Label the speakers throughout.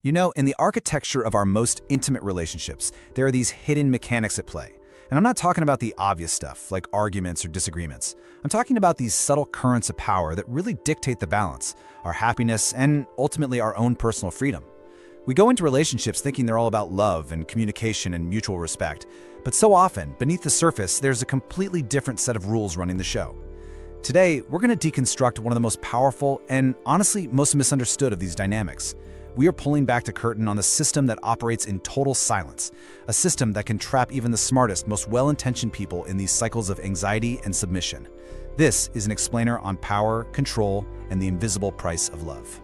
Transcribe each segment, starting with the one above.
Speaker 1: You know, in the architecture of our most intimate relationships, there are these hidden mechanics at play. And I'm not talking about the obvious stuff, like arguments or disagreements. I'm talking about these subtle currents of power that really dictate the balance, our happiness, and ultimately our own personal freedom. We go into relationships thinking they're all about love and communication and mutual respect, but so often, beneath the surface, there's a completely different set of rules running the show. Today, we're going to deconstruct one of the most powerful and honestly most misunderstood of these dynamics. We are pulling back the curtain on the system that operates in total silence, a system that can trap even the smartest, most well-intentioned people in these cycles of anxiety and submission. This is an explainer on power, control, and the invisible price of love.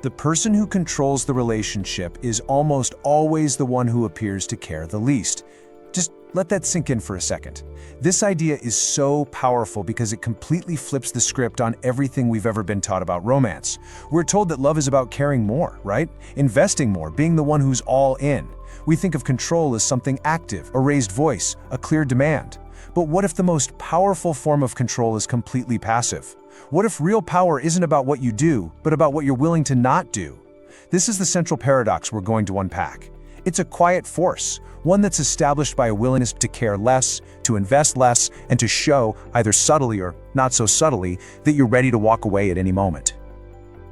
Speaker 2: The person who controls the relationship is almost always the one who appears to care the least. Just let that sink in for a second. This idea is so powerful because it completely flips the script on everything we've ever been taught about romance. We're told that love is about caring more, right? Investing more, being the one who's all in. We think of control as something active, a raised voice, a clear demand. But what if the most powerful form of control is completely passive? What if real power isn't about what you do, but about what you're willing to not do? This is the central paradox we're going to unpack. It's a quiet force, one that's established by a willingness to care less, to invest less, and to show, either subtly or not so subtly, that you're ready to walk away at any moment.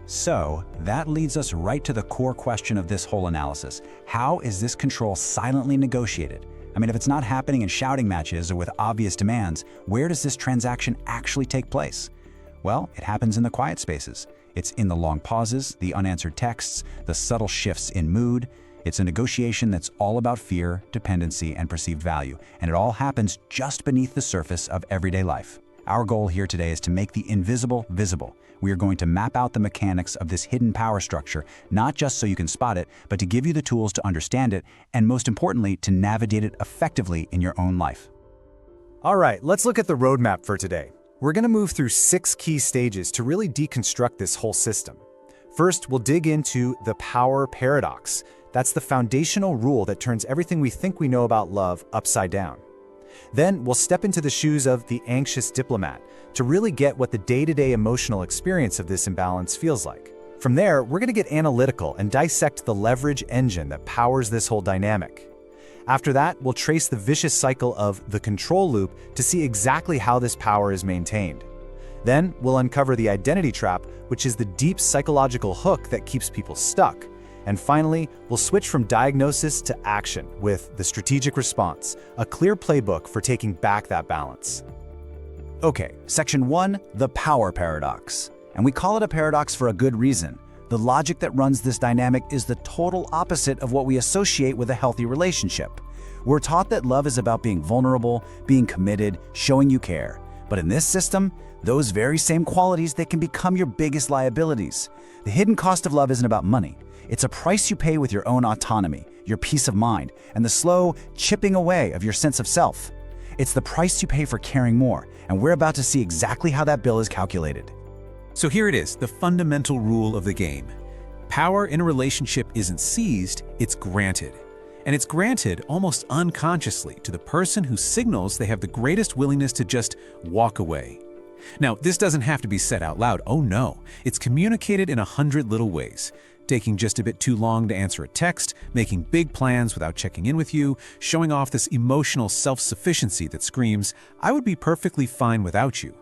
Speaker 3: So, that leads us right to the core question of this whole analysis. How is this control silently negotiated? I mean, if it's not happening in shouting matches or with obvious demands, where does this transaction actually take place? Well, it happens in the quiet spaces. It's in the long pauses, the unanswered texts, the subtle shifts in mood. It's a negotiation that's all about fear, dependency, and perceived value, and it all happens just beneath the surface of everyday life. Our goal here today is to make the invisible visible. We are going to map out the mechanics of this hidden power structure, not just so you can spot it, but to give you the tools to understand it, and most importantly, to navigate it effectively in your own life.
Speaker 1: All right, let's look at the roadmap for today. We're going to move through 6 key stages to really deconstruct this whole system. First, we'll dig into the power paradox. That's the foundational rule that turns everything we think we know about love upside down. Then we'll step into the shoes of the anxious diplomat to really get what the day-to-day emotional experience of this imbalance feels like. From there, we're going to get analytical and dissect the leverage engine that powers this whole dynamic. After that, we'll trace the vicious cycle of the control loop to see exactly how this power is maintained. Then we'll uncover the identity trap, which is the deep psychological hook that keeps people stuck. And finally, we'll switch from diagnosis to action with the strategic response, a clear playbook for taking back that balance.
Speaker 3: Okay, section 1, the power paradox. And we call it a paradox for a good reason. The logic that runs this dynamic is the total opposite of what we associate with a healthy relationship. We're taught that love is about being vulnerable, being committed, showing you care. But in this system, those very same qualities that can become your biggest liabilities. The hidden cost of love isn't about money. It's a price you pay with your own autonomy, your peace of mind, and the slow chipping away of your sense of self. It's the price you pay for caring more, and we're about to see exactly how that bill is calculated.
Speaker 4: So here it is, the fundamental rule of the game. Power in a relationship isn't seized, it's granted. And it's granted almost unconsciously to the person who signals they have the greatest willingness to just walk away. Now, this doesn't have to be said out loud, oh no. It's communicated in 100 little ways. Taking just a bit too long to answer a text, making big plans without checking in with you, showing off this emotional self-sufficiency that screams, I would be perfectly fine without you.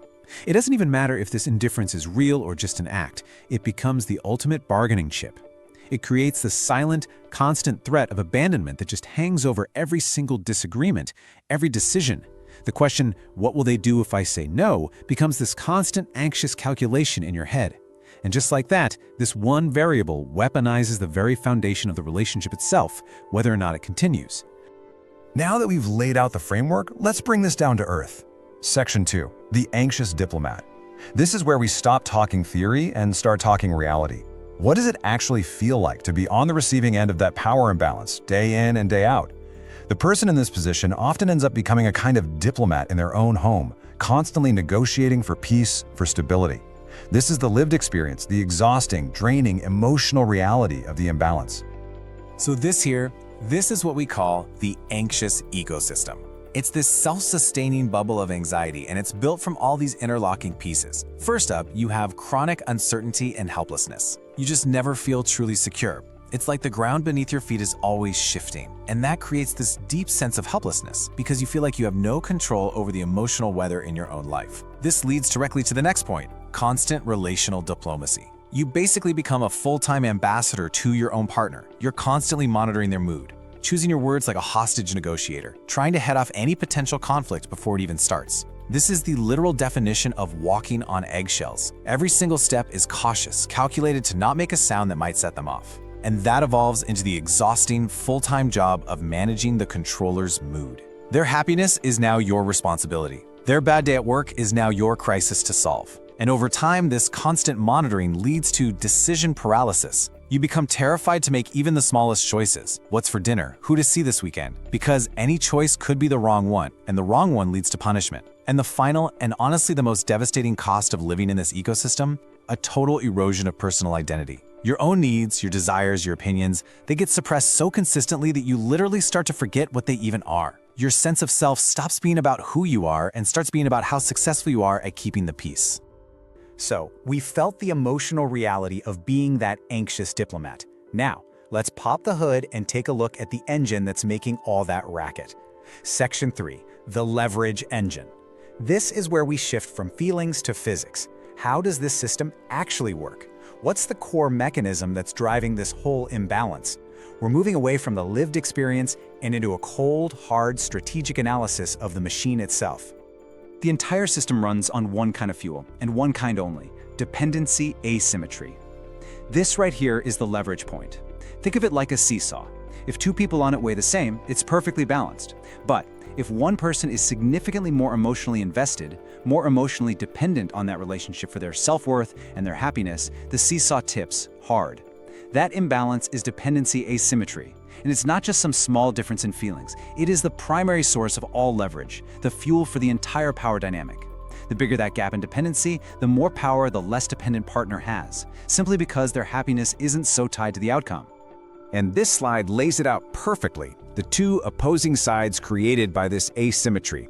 Speaker 4: It doesn't even matter if this indifference is real or just an act. It becomes the ultimate bargaining chip. It creates the silent, constant threat of abandonment that just hangs over every single disagreement, every decision. The question, what will they do if I say no, becomes this constant anxious calculation in your head. And just like that, this one variable weaponizes the very foundation of the relationship itself, whether or not it continues.
Speaker 2: Now that we've laid out the framework, let's bring this down to earth. Section 2, the anxious diplomat. This is where we stop talking theory and start talking reality. What does it actually feel like to be on the receiving end of that power imbalance, day in and day out? The person in this position often ends up becoming a kind of diplomat in their own home, constantly negotiating for peace, for stability. This is the lived experience, the exhausting, draining, emotional reality of the imbalance.
Speaker 5: So this is what we call the anxious ecosystem. It's this self-sustaining bubble of anxiety, and it's built from all these interlocking pieces. First up, you have chronic uncertainty and helplessness. You just never feel truly secure. It's like the ground beneath your feet is always shifting, and that creates this deep sense of helplessness because you feel like you have no control over the emotional weather in your own life. This leads directly to the next point: constant relational diplomacy. You basically become a full-time ambassador to your own partner. You're constantly monitoring their mood, choosing your words like a hostage negotiator, trying to head off any potential conflict before it even starts. This is the literal definition of walking on eggshells. Every single step is cautious, calculated to not make a sound that might set them off. And that evolves into the exhausting, full-time job of managing the controller's mood. Their happiness is now your responsibility. Their bad day at work is now your crisis to solve. And over time, this constant monitoring leads to decision paralysis. You become terrified to make even the smallest choices. What's for dinner? Who to see this weekend? Because any choice could be the wrong one, and the wrong one leads to punishment. And the final, and honestly the most devastating cost of living in this ecosystem, a total erosion of personal identity. Your own needs, your desires, your opinions, they get suppressed so consistently that you literally start to forget what they even are. Your sense of self stops being about who you are and starts being about how successful you are at keeping the peace.
Speaker 1: So, we felt the emotional reality of being that anxious diplomat. Now, let's pop the hood and take a look at the engine that's making all that racket. Section 3, the leverage engine. This is where we shift from feelings to physics. How does this system actually work? What's the core mechanism that's driving this whole imbalance? We're moving away from the lived experience and into a cold, hard, strategic analysis of the machine itself.
Speaker 2: The entire system runs on one kind of fuel, and one kind only: dependency asymmetry. This right here is the leverage point. Think of it like a seesaw. If two people on it weigh the same, it's perfectly balanced. But if one person is significantly more emotionally invested, more emotionally dependent on that relationship for their self-worth and their happiness, the seesaw tips hard. That imbalance is dependency asymmetry. And it's not just some small difference in feelings. It is the primary source of all leverage, the fuel for the entire power dynamic. The bigger that gap in dependency, the more power the less dependent partner has, simply because their happiness isn't so tied to the outcome.
Speaker 6: And this slide lays it out perfectly, the two opposing sides created by this asymmetry.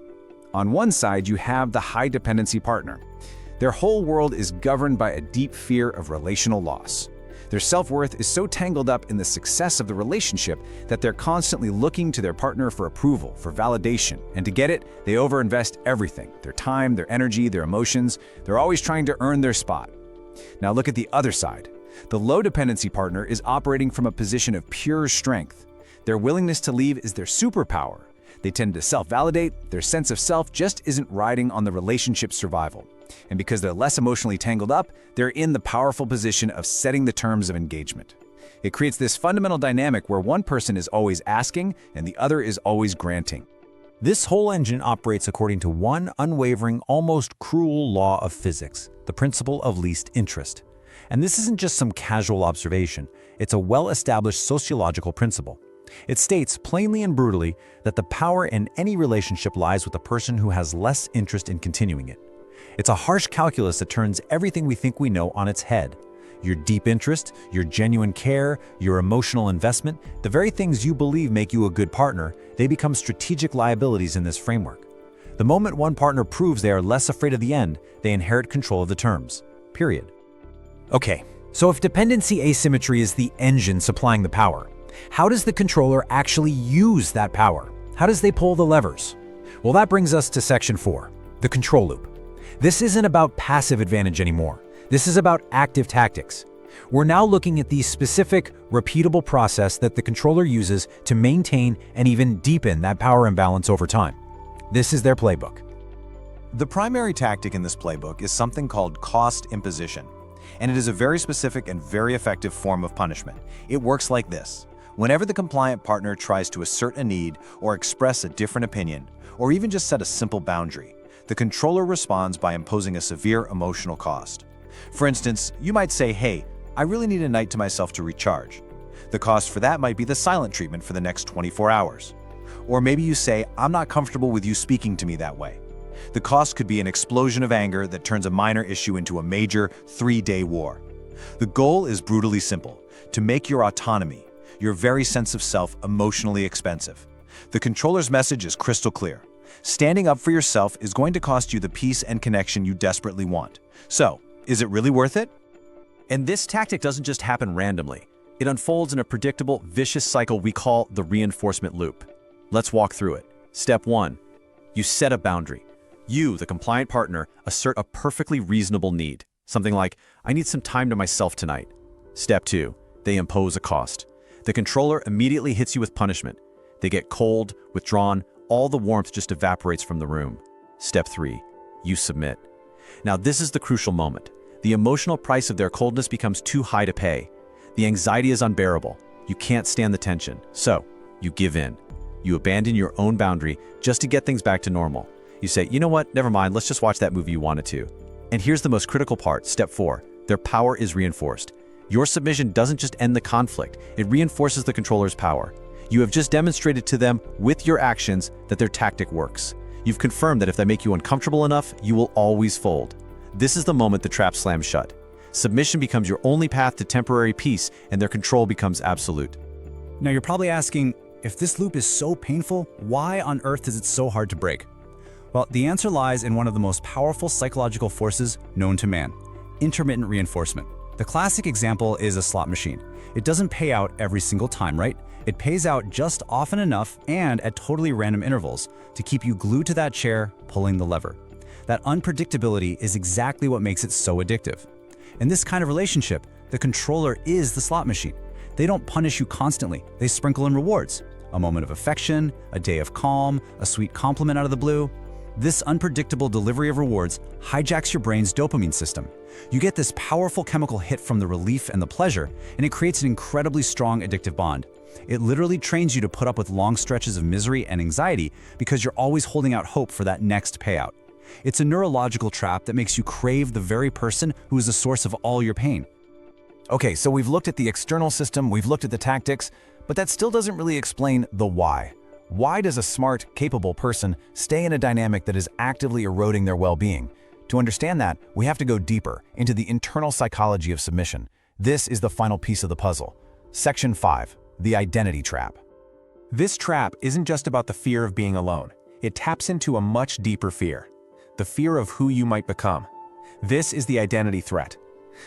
Speaker 6: On one side, you have the high dependency partner. Their whole world is governed by a deep fear of relational loss. Their self-worth is so tangled up in the success of the relationship that they're constantly looking to their partner for approval, for validation, and to get it, they overinvest everything: their time, their energy, their emotions. They're always trying to earn their spot. Now look at the other side. The low dependency partner is operating from a position of pure strength. Their willingness to leave is their superpower. They tend to self-validate. Their sense of self just isn't riding on the relationship's survival. And because they're less emotionally tangled up, they're in the powerful position of setting the terms of engagement. It creates this fundamental dynamic where one person is always asking and the other is always granting.
Speaker 3: This whole engine operates according to one unwavering, almost cruel law of physics, the principle of least interest. And this isn't just some casual observation, it's a well-established sociological principle. It states plainly and brutally that the power in any relationship lies with the person who has less interest in continuing it. It's a harsh calculus that turns everything we think we know on its head. Your deep interest, your genuine care, your emotional investment, the very things you believe make you a good partner, they become strategic liabilities in this framework. The moment one partner proves they are less afraid of the end, they inherit control of the terms. Period. Okay, so if dependency asymmetry is the engine supplying the power, how does the controller actually use that power? How does they pull the levers? Well, that brings us to section 4, the control loop. This isn't about passive advantage anymore. This is about active tactics. We're now looking at the specific, repeatable process that the controller uses to maintain and even deepen that power imbalance over time. This is their playbook.
Speaker 5: The primary tactic in this playbook is something called cost imposition, and it is a very specific and very effective form of punishment. It works like this. Whenever the compliant partner tries to assert a need or express a different opinion, or even just set a simple boundary, the controller responds by imposing a severe emotional cost. For instance, you might say, "Hey, I really need a night to myself to recharge." The cost for that might be the silent treatment for the next 24 hours. Or maybe you say, "I'm not comfortable with you speaking to me that way." The cost could be an explosion of anger that turns a minor issue into a major 3-day war. The goal is brutally simple: to make your autonomy, your very sense of self, emotionally expensive. The controller's message is crystal clear. Standing up for yourself is going to cost you the peace and connection you desperately want. So, is it really worth it?
Speaker 6: And this tactic doesn't just happen randomly.
Speaker 7: It unfolds in a predictable, vicious cycle we call the reinforcement loop. Let's walk through it. Step 1. You set a boundary. You, the compliant partner, assert a perfectly reasonable need. Something like, I need some time to myself tonight. Step 2. They impose a cost. The controller immediately hits you with punishment. They get cold, withdrawn, all the warmth just evaporates from the room. Step 3. You submit. Now this is the crucial moment. The emotional price of their coldness becomes too high to pay. The anxiety is unbearable. You can't stand the tension. So, you give in. You abandon your own boundary just to get things back to normal. You say, you know what, never mind, let's just watch that movie you wanted to. And here's the most critical part, step 4. Their power is reinforced. Your submission doesn't just end the conflict, it reinforces the controller's power. You have just demonstrated to them, with your actions, that their tactic works. You've confirmed that if they make you uncomfortable enough, you will always fold. This is the moment the trap slams shut. Submission becomes your only path to temporary peace, and their control becomes absolute.
Speaker 3: Now you're probably asking, if this loop is so painful, why on earth is it so hard to break? Well, the answer lies in one of the most powerful psychological forces known to man, intermittent reinforcement. The classic example is a slot machine. It doesn't pay out every single time, right? It pays out just often enough and at totally random intervals to keep you glued to that chair, pulling the lever. That unpredictability is exactly what makes it so addictive. In this kind of relationship, the controller is the slot machine. They don't punish you constantly, they sprinkle in rewards. A moment of affection, a day of calm, a sweet compliment out of the blue. This unpredictable delivery of rewards hijacks your brain's dopamine system. You get this powerful chemical hit from the relief and the pleasure, and it creates an incredibly strong addictive bond. It literally trains you to put up with long stretches of misery and anxiety because you're always holding out hope for that next payout. It's a neurological trap that makes you crave the very person who is the source of all your pain.
Speaker 6: Okay, so we've looked at the external system, we've looked at the tactics, but that still doesn't really explain the why. Why does a smart, capable person stay in a dynamic that is actively eroding their well-being? To understand that, we have to go deeper into the internal psychology of submission. This is the final piece of the puzzle. Section 5, the identity trap.
Speaker 2: This trap isn't just about the fear of being alone. It taps into a much deeper fear, the fear of who you might become. This is the identity threat.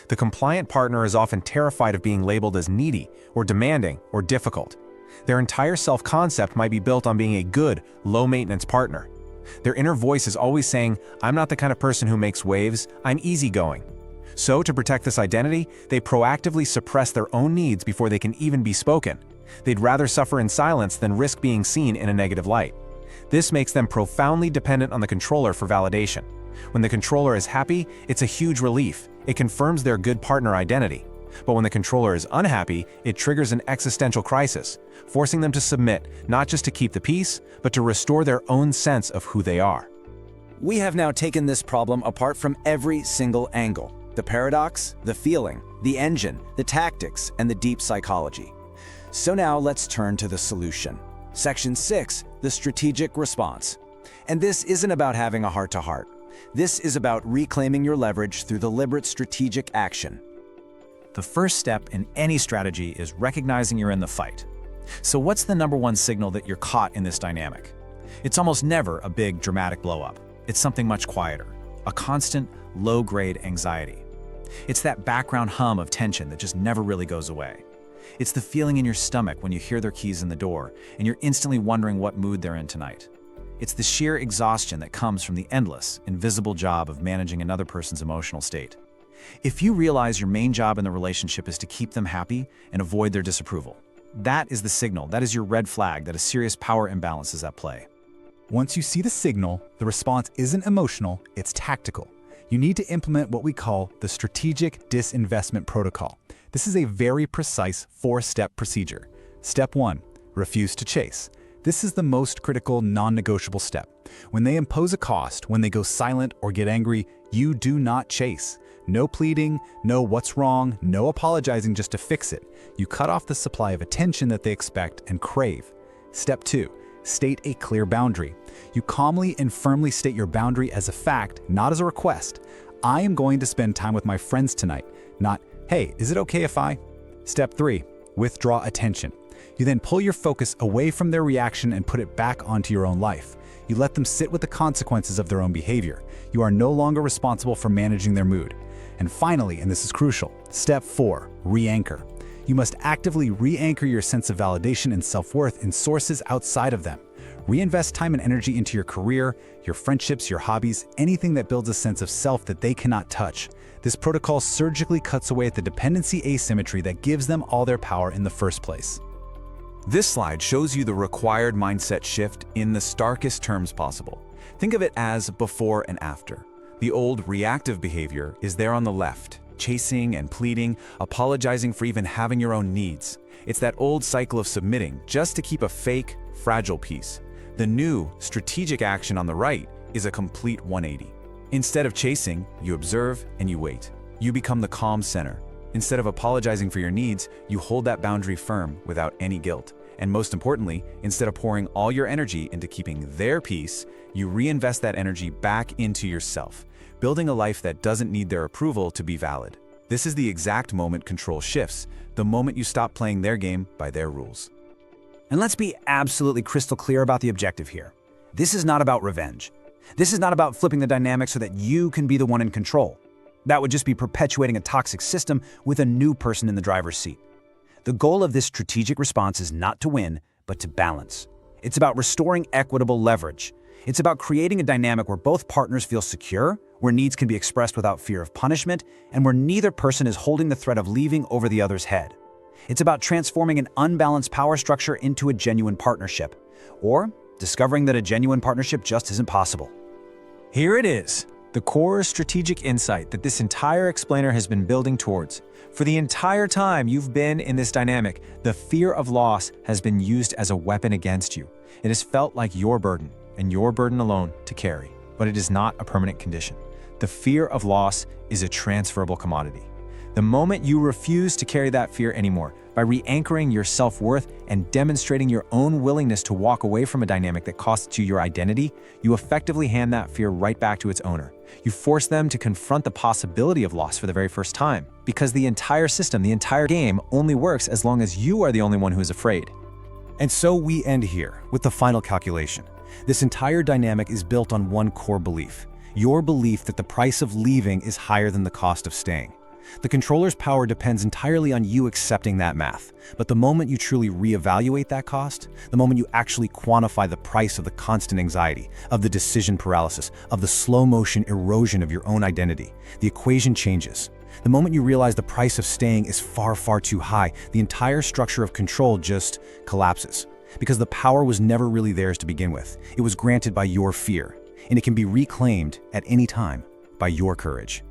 Speaker 2: The compliant partner is often terrified of being labeled as needy or demanding or difficult. Their entire self-concept might be built on being a good, low-maintenance partner. Their inner voice is always saying, I'm not the kind of person who makes waves, I'm easygoing. So, to protect this identity, they proactively suppress their own needs before they can even be spoken. They'd rather suffer in silence than risk being seen in a negative light. This makes them profoundly dependent on the controller for validation. When the controller is happy, it's a huge relief. It confirms their good partner identity. But when the controller is unhappy, it triggers an existential crisis, forcing them to submit, not just to keep the peace, but to restore their own sense of who they are.
Speaker 7: We have now taken this problem apart from every single angle. The paradox, the feeling, the engine, the tactics, and the deep psychology. So now let's turn to the solution. Section 6, the strategic response. And this isn't about having a heart-to-heart. This is about reclaiming your leverage through deliberate strategic action.
Speaker 5: The first step in any strategy is recognizing you're in the fight. So what's the number one signal that you're caught in this dynamic? It's almost never a big, dramatic blow-up. It's something much quieter, a constant, low-grade anxiety. It's that background hum of tension that just never really goes away. It's the feeling in your stomach when you hear their keys in the door, and you're instantly wondering what mood they're in tonight. It's the sheer exhaustion that comes from the endless, invisible job of managing another person's emotional state. If you realize your main job in the relationship is to keep them happy and avoid their disapproval, that is the signal, that is your red flag that a serious power imbalance is at play.
Speaker 1: Once you see the signal, the response isn't emotional, it's tactical. You need to implement what we call the Strategic Disinvestment Protocol. This is a very precise 4-step procedure. Step 1, refuse to chase. This is the most critical non-negotiable step. When they impose a cost, when they go silent or get angry, you do not chase. No pleading, no what's wrong, no apologizing just to fix it. You cut off the supply of attention that they expect and crave. Step 2, state a clear boundary. You calmly and firmly state your boundary as a fact, not as a request. I am going to spend time with my friends tonight, not, hey, is it okay if I? Step 3, withdraw attention. You then pull your focus away from their reaction and put it back onto your own life. You let them sit with the consequences of their own behavior. You are no longer responsible for managing their mood. And finally, and this is crucial, step 4, re-anchor. You must actively re-anchor your sense of validation and self-worth in sources outside of them. Reinvest time and energy into your career, your friendships, your hobbies, anything that builds a sense of self that they cannot touch. This protocol surgically cuts away at the dependency asymmetry that gives them all their power in the first place.
Speaker 6: This slide shows you the required mindset shift in the starkest terms possible. Think of it as before and after. The old reactive behavior is there on the left, chasing and pleading, apologizing for even having your own needs. It's that old cycle of submitting just to keep a fake, fragile peace. The new, strategic action on the right is a complete 180. Instead of chasing, you observe and you wait. You become the calm center. Instead of apologizing for your needs, you hold that boundary firm without any guilt. And most importantly, instead of pouring all your energy into keeping their peace, you reinvest that energy back into yourself, building a life that doesn't need their approval to be valid. This is the exact moment control shifts, the moment you stop playing their game by their rules.
Speaker 1: And let's be absolutely crystal clear about the objective here. This is not about revenge. This is not about flipping the dynamic so that you can be the one in control. That would just be perpetuating a toxic system with a new person in the driver's seat. The goal of this strategic response is not to win, but to balance. It's about restoring equitable leverage. It's about creating a dynamic where both partners feel secure, where needs can be expressed without fear of punishment, and where neither person is holding the threat of leaving over the other's head. It's about transforming an unbalanced power structure into a genuine partnership, or discovering that a genuine partnership just isn't possible.
Speaker 5: Here it is, the core strategic insight that this entire explainer has been building towards. For the entire time you've been in this dynamic, the fear of loss has been used as a weapon against you. It has felt like your burden, and your burden alone, to carry. But it is not a permanent condition. The fear of loss is a transferable commodity. The moment you refuse to carry that fear anymore, by re-anchoring your self-worth and demonstrating your own willingness to walk away from a dynamic that costs you your identity, you effectively hand that fear right back to its owner. You force them to confront the possibility of loss for the very first time, because the entire system, the entire game, only works as long as you are the only one who is afraid.
Speaker 1: And so we end here with the final calculation. This entire dynamic is built on one core belief: your belief that the price of leaving is higher than the cost of staying. The controller's power depends entirely on you accepting that math. But the moment you truly reevaluate that cost, the moment you actually quantify the price of the constant anxiety, of the decision paralysis, of the slow-motion erosion of your own identity, the equation changes. The moment you realize the price of staying is far, far too high, the entire structure of control just collapses. Because the power was never really theirs to begin with. It was granted by your fear, and it can be reclaimed at any time by your courage.